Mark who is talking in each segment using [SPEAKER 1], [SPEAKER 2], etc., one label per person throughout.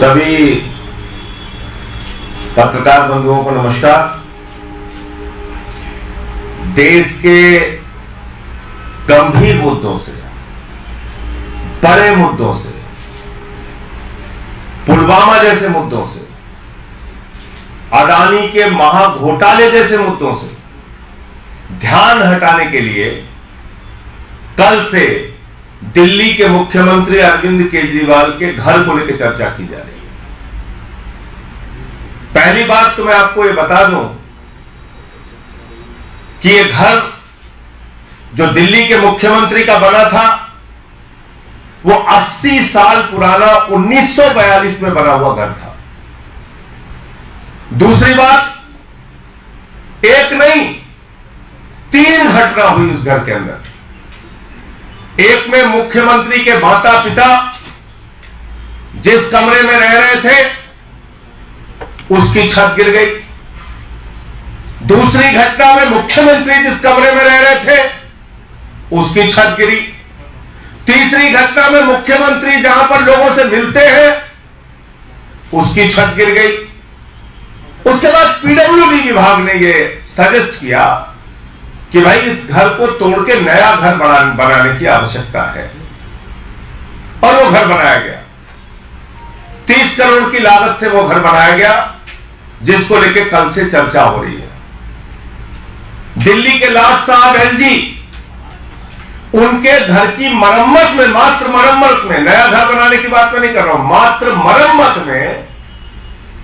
[SPEAKER 1] सभी पत्रकार बंधुओं को नमस्कार। देश के गंभीर मुद्दों से, बड़े मुद्दों से, पुलवामा जैसे मुद्दों से, अडानी के महाघोटाले जैसे मुद्दों से ध्यान हटाने के लिए कल से दिल्ली के मुख्यमंत्री अरविंद केजरीवाल के घर को लेकर चर्चा की जा रही है। पहली बात तो मैं आपको यह बता दूं कि यह घर जो दिल्ली के मुख्यमंत्री का बना था वो 80 साल पुराना 1942 में बना हुआ घर था। दूसरी बात, एक नहीं 3 घटना हुई उस घर के अंदर। एक में मुख्यमंत्री के माता पिता जिस कमरे में रह रहे थे उसकी छत गिर गई। दूसरी घटना में मुख्यमंत्री जिस कमरे में रह रहे थे उसकी छत गिरी। तीसरी घटना में मुख्यमंत्री जहां पर लोगों से मिलते हैं उसकी छत गिर गई। उसके बाद पीडब्ल्यूडी विभाग ने यह सजेस्ट किया कि भाई इस घर को तोड़ के नया घर बनाने की आवश्यकता है, और वो घर बनाया गया। 30 करोड़ की लागत से वो घर बनाया गया, जिसको लेकर कल से चर्चा हो रही है। दिल्ली के लाट साहब एलजी, उनके घर की मरम्मत में, मात्र मरम्मत में, नया घर बनाने की बात मैं नहीं कर रहा हूं, मात्र मरम्मत में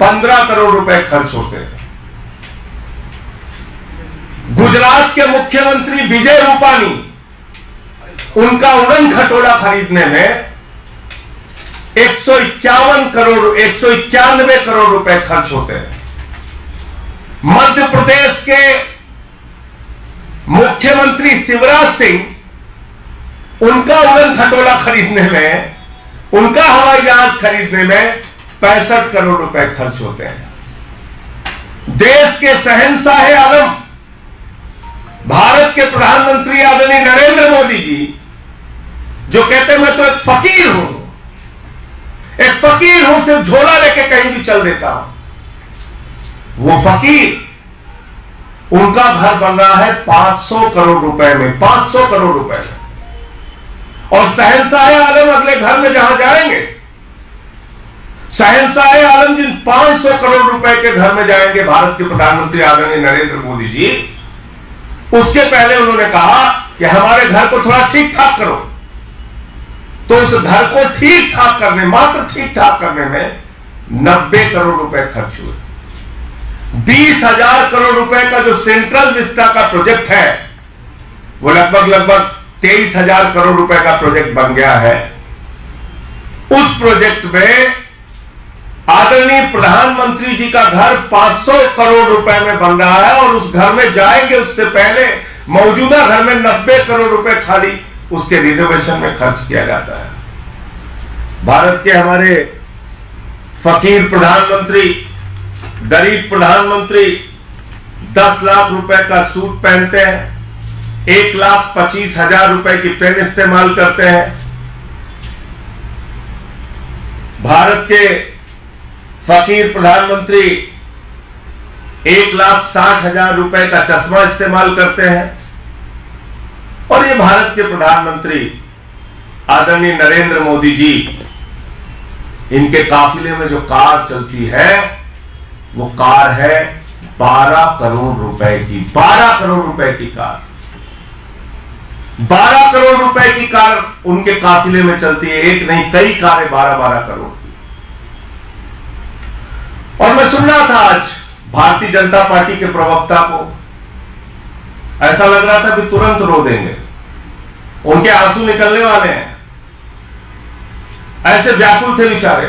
[SPEAKER 1] 15 करोड़ रुपए खर्च होते हैं। गुजरात के मुख्यमंत्री विजय रूपानी, उनका उड़न खटोला खरीदने में 191 करोड़ रुपए खर्च होते हैं। मध्य प्रदेश के मुख्यमंत्री शिवराज सिंह, उनका उड़न खटोला खरीदने में, उनका हवाई जहाज खरीदने में 65 करोड़ रुपए खर्च होते हैं। देश के शहंशाह आलम, भारत के प्रधानमंत्री आदरणीय नरेंद्र मोदी जी, जो कहते हैं मैं तो एक फकीर हूं, सिर्फ झोला लेके कहीं भी चल देता हूं, वो फकीर, उनका घर बन रहा है 500 करोड़ रुपए में, 500 करोड़ रुपए में। और शहंशाह आलम अगले घर में जहां जाएंगे, शहंशाह आलम जिन 500 करोड़ रुपए के घर में जाएंगे भारत के प्रधानमंत्री आदरणीय नरेंद्र मोदी जी, उसके पहले उन्होंने कहा कि हमारे घर को थोड़ा ठीक ठाक करो। तो उस घर को ठीक ठाक करने, मात्र ठीक ठाक करने में 90 करोड़ रुपए खर्च हुए। 20,000 करोड़ रुपए का जो सेंट्रल विस्टा का प्रोजेक्ट है, वो लगभग 23,000 करोड़ रुपए का प्रोजेक्ट बन गया है। उस प्रोजेक्ट में आदरणीय प्रधानमंत्री जी का घर 500 करोड़ रुपए में बन रहा है, और उस घर में जाएंगे उससे पहले मौजूदा घर में 90 करोड़ रुपए खाली उसके रिनोवेशन में खर्च किया जाता है। भारत के हमारे फकीर प्रधानमंत्री, गरीब प्रधानमंत्री 10 लाख रुपए का सूट पहनते हैं, 1,25,000 रुपए की पेन इस्तेमाल करते हैं। भारत के फकीर प्रधानमंत्री 1,60,000 रुपए का चश्मा इस्तेमाल करते हैं। और ये भारत के प्रधानमंत्री आदरणीय नरेंद्र मोदी जी, इनके काफिले में जो कार चलती है वो कार है 12 करोड़ रुपए की, 12 करोड़ रुपए की कार, 12 करोड़ रुपए की कार उनके काफिले में चलती है। एक नहीं, कई कारें 12-12 करोड़ की। और मैं सुन रहा था आज भारतीय जनता पार्टी के प्रवक्ता को, ऐसा लग रहा था कि तुरंत रो देंगे, उनके आंसू निकलने वाले हैं, ऐसे व्याकुल थे बेचारे।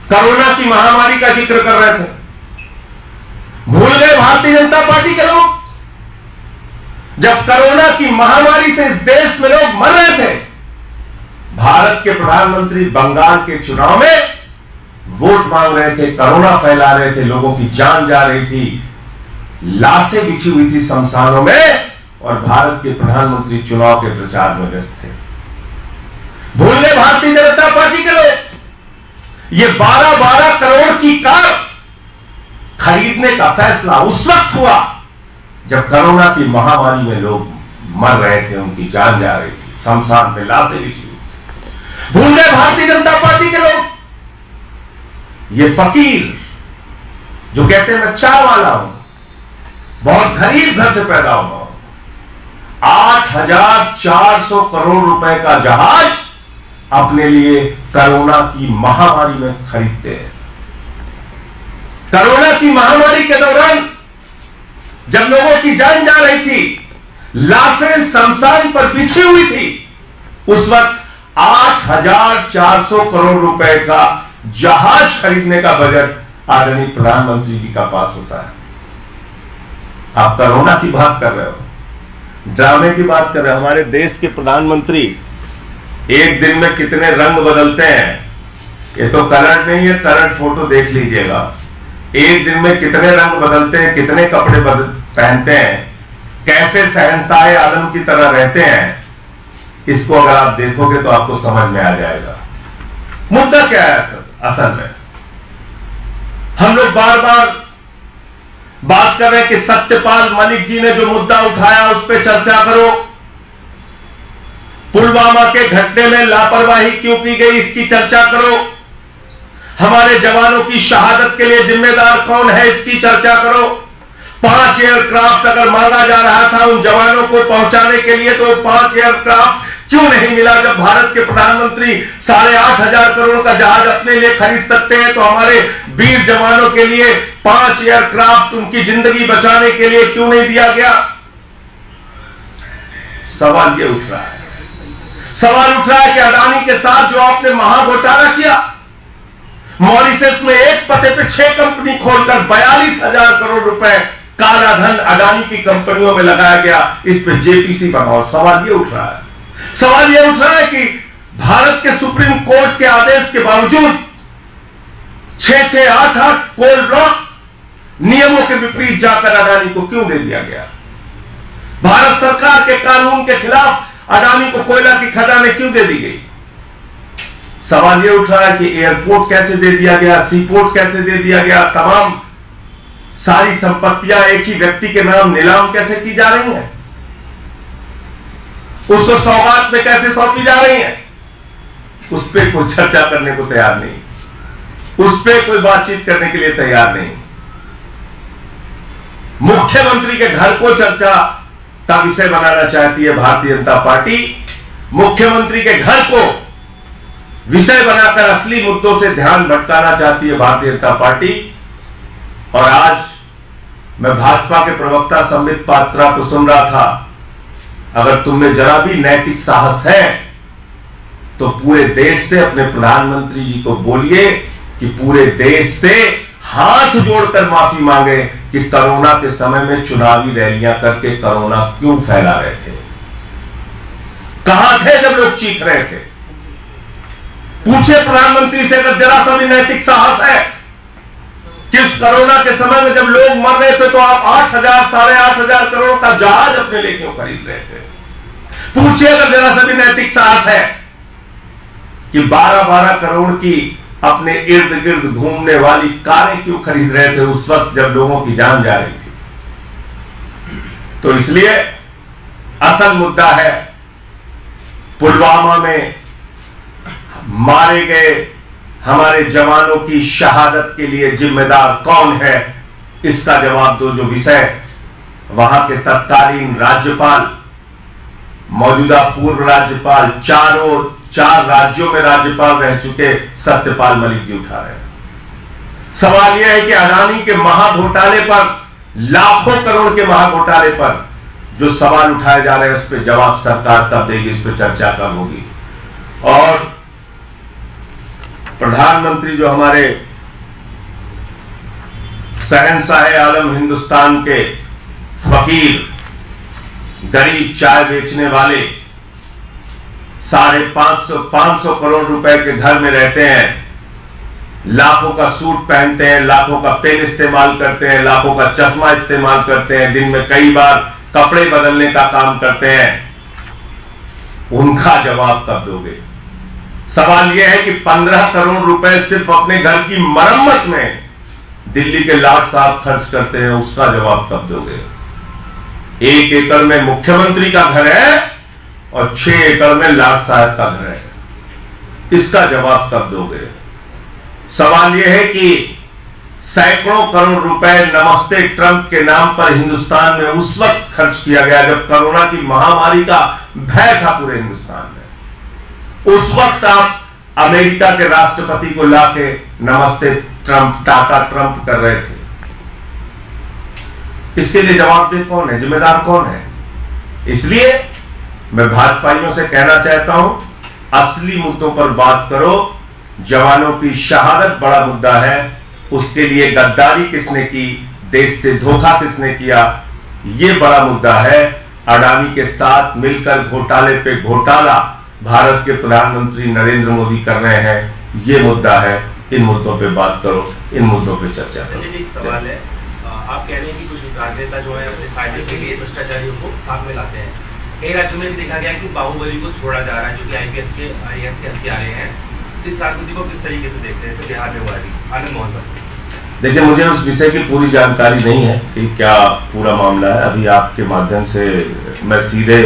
[SPEAKER 1] कोरोना की महामारी का जिक्र कर रहे थे, भूल गए भारतीय जनता पार्टी के लोग, जब कोरोना की महामारी से इस देश में लोग मर रहे थे, भारत के प्रधानमंत्री बंगाल के चुनाव में वोट मांग रहे थे, कोरोना फैला रहे थे, लोगों की जान जा रही थी, लाशें बिछी हुई थी शमशानों में, और भारत के प्रधानमंत्री चुनाव के प्रचार में व्यस्त थे। भूल गए भारतीय जनता पार्टी के लोग ये 12-12 करोड़ की कार खरीदने का फैसला उस वक्त हुआ जब कोरोना की महामारी में लोग मर रहे थे, उनकी जान जा रही थी, शमशान में लाशें बिछी हुई थी। भूल गए भारतीय जनता पार्टी के लोग? ये फकीर जो कहते हैं मैं चाय वाला हूं, बहुत गरीब घर से पैदा हुआ हूं, 8,400 करोड़ रुपए का जहाज अपने लिए कोरोना की महामारी में खरीदते हैं। कोरोना की महामारी के दौरान जब लोगों की जान जा रही थी, लाशें शमशान पर बिछी हुई थी, उस वक्त 8,400 करोड़ रुपए का जहाज खरीदने का बजट आदरणीय प्रधानमंत्री जी का पास होता है। आप कोरोना की बात कर रहे हो, ड्रामे की बात कर रहे हो। हमारे देश के प्रधानमंत्री एक दिन में कितने रंग बदलते हैं, ये तो कलर नहीं है, कलर फोटो देख लीजिएगा। एक दिन में कितने रंग बदलते हैं, कितने कपड़े पहनते हैं, कैसे शहंशाह आलम की तरह रहते हैं, इसको अगर आप देखोगे तो आपको समझ में आ जाएगा। मुद्दा क्या है असल में? हम लोग बार बार बात कर रहे हैं कि सत्यपाल मलिक जी ने जो मुद्दा उठाया उस पर चर्चा करो, पुलवामा के घटने में लापरवाही क्यों की गई इसकी चर्चा करो, हमारे जवानों की शहादत के लिए जिम्मेदार कौन है इसकी चर्चा करो। 5 एयरक्राफ्ट अगर मांगा जा रहा था उन जवानों को पहुंचाने के लिए, तो 5 एयरक्राफ्ट क्यों नहीं मिला? जब भारत के प्रधानमंत्री 8,500 करोड़ का जहाज अपने लिए खरीद सकते हैं, तो हमारे वीर जवानों के लिए 5 एयरक्राफ्ट उनकी जिंदगी बचाने के लिए क्यों नहीं दिया गया? सवाल ये उठ रहा है। सवाल उठ रहा है कि अडानी के साथ जो आपने महाघोटाला किया, मॉरिशस में एक पते पे 6 कंपनी खोलकर 42,000 करोड़ रुपए काला धन अडानी की कंपनियों में लगाया गया, इस पे जेपीसी बनाओ। सवाल ये उठ रहा है। सवाल यह उठ रहा है कि भारत के सुप्रीम कोर्ट के आदेश के बावजूद 6-6, 8-8 कोल ब्लॉक नियमों के विपरीत जाकर अडानी को क्यों दे दिया गया? भारत सरकार के कानून के खिलाफ अडानी को कोयला की खदानें क्यों दे दी गई? सवाल यह उठ रहा है कि एयरपोर्ट कैसे दे दिया गया, सीपोर्ट कैसे दे दिया गया, तमाम सारी संपत्तियां एक ही व्यक्ति के नाम नीलाम कैसे की जा रही हैं, उसको सौगात में कैसे सौंपी जा रही है, उस पर कोई चर्चा करने को तैयार नहीं, उस पर कोई बातचीत करने के लिए तैयार नहीं। मुख्यमंत्री के घर को चर्चा का विषय बनाना चाहती है भारतीय जनता पार्टी। मुख्यमंत्री के घर को विषय बनाकर असली मुद्दों से ध्यान भटकाना चाहती है भारतीय जनता पार्टी। और आज मैं भाजपा के प्रवक्ता संबित पात्रा को सुन रहा था, अगर तुमने जरा भी नैतिक साहस है तो पूरे देश से अपने प्रधानमंत्री जी को बोलिए कि पूरे देश से हाथ जोड़कर माफी मांगे कि कोरोना के समय में चुनावी रैलियां करके कोरोना क्यों फैला रहे थे। कहां थे जब लोग चीख रहे थे? पूछे प्रधानमंत्री से अगर जरा सा भी नैतिक साहस है कि उस कोरोना के समय में जब लोग मर रहे थे तो आप 8,000, 8,500 करोड़ का जहाज अपने लिए क्यों खरीद रहे थे? पूछिए अगर जरा सा भी नैतिक साहस है कि 12-12 करोड़ की अपने इर्द गिर्द घूमने वाली कारें क्यों खरीद रहे थे उस वक्त जब लोगों की जान जा रही थी। तो इसलिए असल मुद्दा है पुलवामा में मारे गए हमारे जवानों की शहादत के लिए जिम्मेदार कौन है, इसका जवाब दो। जो विषय वहां के तत्कालीन राज्यपाल, मौजूदा पूर्व राज्यपाल, 4 राज्यों में राज्यपाल रह चुके सत्यपाल मलिक जी उठा रहे हैं। सवाल यह है कि अडानी के महाघोटाले पर, लाखों करोड़ के महाघोटाले पर जो सवाल उठाए जा रहे हैं उस पर जवाब सरकार कब देगी, इस पर चर्चा कब होगी। और प्रधानमंत्री जो हमारे शहंशाह आलम हिंदुस्तान के फकीर, गरीब चाय बेचने वाले, 550 करोड़ रुपए के घर में रहते हैं, लाखों का सूट पहनते हैं, लाखों का पेन इस्तेमाल करते हैं, लाखों का चश्मा इस्तेमाल करते हैं, दिन में कई बार कपड़े बदलने का काम करते हैं, उनका जवाब कब दोगे? सवाल यह है कि 15 करोड़ रुपए सिर्फ अपने घर की मरम्मत में दिल्ली के लाट साहब खर्च करते हैं, उसका जवाब कब दोगे? 1 एकड़ में मुख्यमंत्री का घर है और 6 एकड़ में लाट साहब का घर है, इसका जवाब कब दोगे? सवाल यह है कि सैकड़ों करोड़ रुपए नमस्ते ट्रंप के नाम पर हिंदुस्तान में उस वक्त खर्च किया गया जब कोरोना की महामारी का भय था पूरे हिंदुस्तान में। उस वक्त आप अमेरिका के राष्ट्रपति को लाके नमस्ते ट्रंप, टाटा ट्रंप कर रहे थे। इसके लिए जवाबदेह कौन है, जिम्मेदार कौन है? इसलिए मैं भाजपाइयों से कहना चाहता हूं, असली मुद्दों पर बात करो। जवानों की शहादत बड़ा मुद्दा है, उसके लिए गद्दारी किसने की, देश से धोखा किसने किया, यह बड़ा मुद्दा है। अडानी के साथ मिलकर घोटाले पे घोटाला भारत के प्रधानमंत्री नरेंद्र मोदी कर रहे हैं, यह मुद्दा है। इन मुद्दों पे बात करो, इन मुद्दों पे चर्चा करो।
[SPEAKER 2] एक सवाल है, आप कह रहे हैं कि कुछ राजनेता जो है अपने फायदे के लिए भ्रष्टाचारियों को साथ में लाते हैं। कई राज्यों में भी देखा गया कि बाहुबली को छोड़ा जा रहा है, जो कि आईपीएस के हत्यारे हैं। इस राजनीति को किस तरीके से देखते हैं? बिहार में हुआ है आनंद मोहन बस।
[SPEAKER 1] देखिए, मुझे उस विषय की पूरी जानकारी नहीं है कि क्या पूरा मामला है। अभी आपके माध्यम से मैं सीधे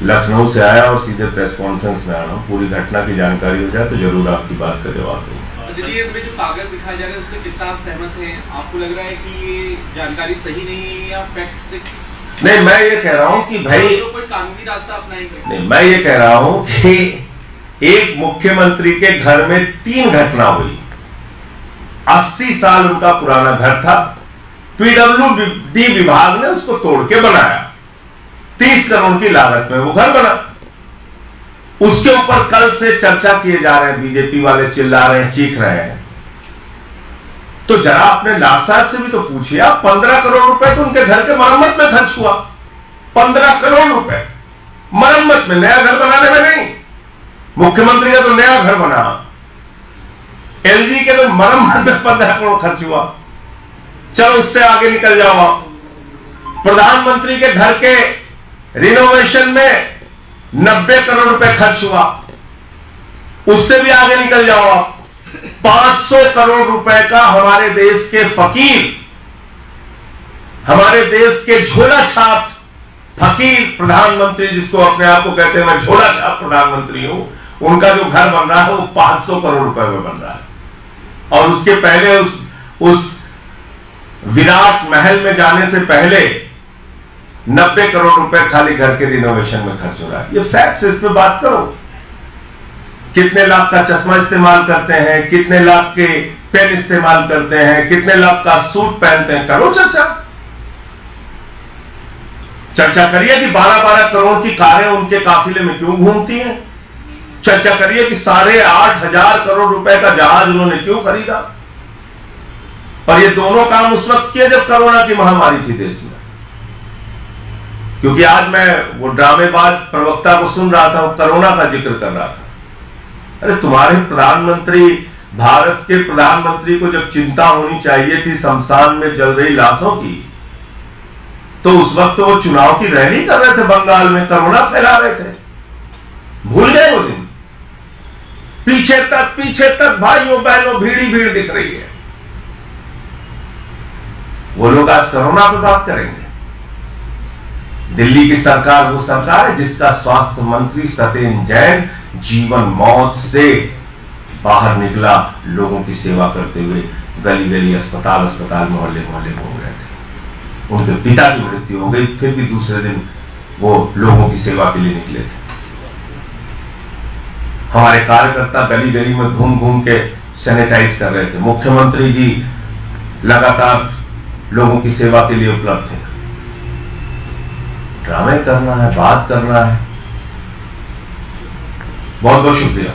[SPEAKER 1] लखनऊ से आया और सीधे प्रेस कॉन्फ्रेंस में आ रहा हूँ। पूरी घटना की जानकारी हो जाए तो जरूर आपकी बात का जवाब दूंगा।
[SPEAKER 3] इसमें जो कागज दिखाए जा रहे हैं उससे कितना आप सहमत हैं? आपको लग रहा है कि ये जानकारी सही नहीं है या फैक्ट से?
[SPEAKER 1] नहीं, मैं ये कह रहा हूँ कि भाई
[SPEAKER 3] तो कोई कानूनी रास्ता अपनाएंगे?
[SPEAKER 1] नहीं, मैं ये कह रहा हूँ कि एक मुख्यमंत्री के घर में 3 घटना हुई। 80 साल उनका पुराना घर था, पीडब्ल्यूडी विभाग ने उसको तोड़ के बनाया, 30 करोड़ की लागत में वो घर बना। उसके ऊपर कल से चर्चा किए जा रहे हैं, बीजेपी वाले चिल्ला रहे हैं, चीख रहे हैं। तो जरा अपने लाट साहब से भी तो पूछिए, आप 15 करोड़ रुपए तो उनके घर के मरम्मत में खर्च हुआ। 15 करोड़ रुपए मरम्मत में, नया घर बनाने में नहीं। मुख्यमंत्री का तो नया घर बना, एलजी के तो मरम्मत में 15 करोड़ खर्च हुआ। चलो उससे आगे निकल जाओ आप। प्रधानमंत्री के घर के रिनोवेशन में 90 करोड़ रुपए खर्च हुआ, उससे भी आगे निकल जाओ आप। 500 करोड़ रुपए का हमारे देश के फकीर, हमारे देश के झोला छाप फकीर प्रधानमंत्री, जिसको अपने आप को कहते हैं मैं झोला छाप प्रधानमंत्री हूं, उनका जो घर बन रहा है वो 500 करोड़ रुपए में बन रहा है। और उसके पहले उस विराट महल में जाने से पहले 90 करोड़ रुपए खाली घर के रिनोवेशन में खर्च हो रहा है। ये फैक्ट्स, इस पे बात करो। कितने लाख का चश्मा इस्तेमाल करते हैं, कितने लाख के पेन इस्तेमाल करते हैं, कितने लाख का सूट पहनते हैं, करो चर्चा करिए कि 12-12 करोड़ की कारें उनके काफिले में क्यों घूमती हैं। चर्चा करिए कि 8,500 करोड़ रुपए का जहाज उन्होंने क्यों खरीदा। और ये दोनों काम उस वक्त किए जब कोरोना की महामारी थी देश में। क्योंकि आज मैं वो ड्रामेबाज प्रवक्ता को सुन रहा था, वो कोरोना का जिक्र कर रहा था। अरे तुम्हारे प्रधानमंत्री, भारत के प्रधानमंत्री को जब चिंता होनी चाहिए थी शमशान में जल रही लाशों की, तो उस वक्त वो चुनाव की रैली कर रहे थे, बंगाल में कोरोना फैला रहे थे। भूल गए वो दिन? पीछे तक भाइयों बहनों भीड़ ही भीड़ दिख रही है। वो लोग आज कोरोना पे बात करेंगे। दिल्ली की सरकार वो सरकार है जिसका स्वास्थ्य मंत्री सत्येंद्र जैन जीवन मौत से बाहर निकला, लोगों की सेवा करते हुए गली गली, अस्पताल मोहल्ले मोहल्ले घूम रहे थे। उनके पिता की मृत्यु हो गई, फिर भी दूसरे दिन वो लोगों की सेवा के लिए निकले थे। हमारे कार्यकर्ता गली गली में घूम घूम के सैनिटाइज कर रहे थे। मुख्यमंत्री जी लगातार लोगों की सेवा के लिए उपलब्ध थे। ड्रामे करना है, बात करना है। बहुत बहुत शुक्रिया।